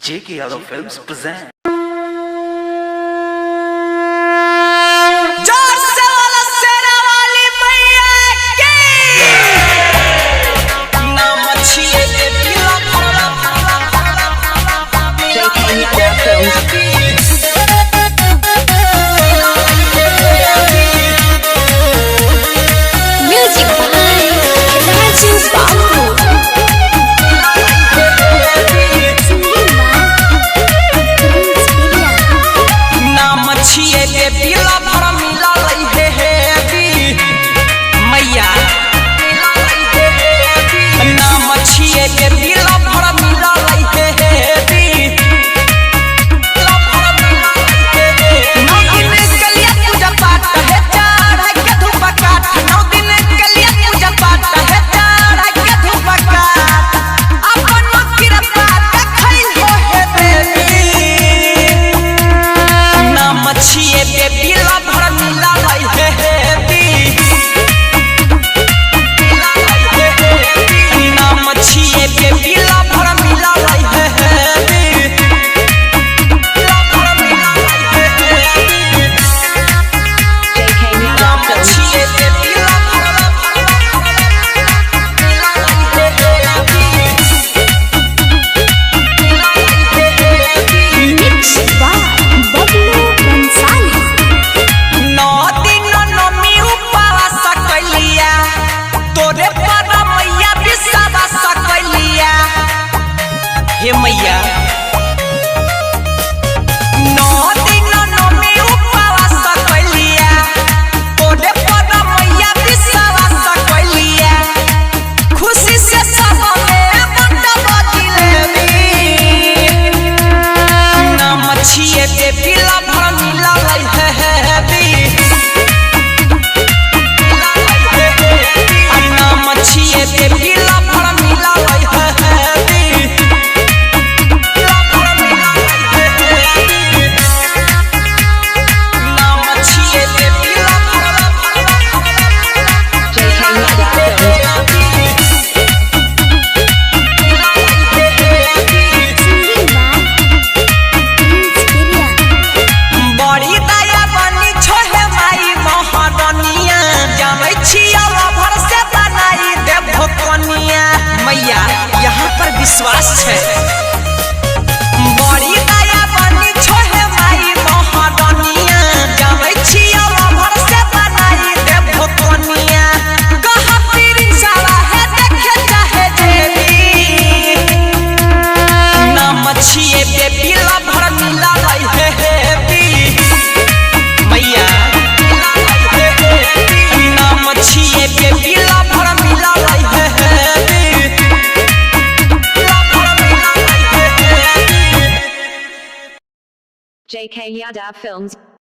JK Yadav Films present. हे मैया मैया यहाँ पर विश्वास है बड़ी दया बनी छोहे माई महारानिया जावे छिया भर से बनाई देव भोकनिया कहा तीर सारा है देखे चाहे देवी नाम छिए बेबी ला भर मिला रही है मैया नाम छिए बेबी ला भर मिला रही है JK Yadav Films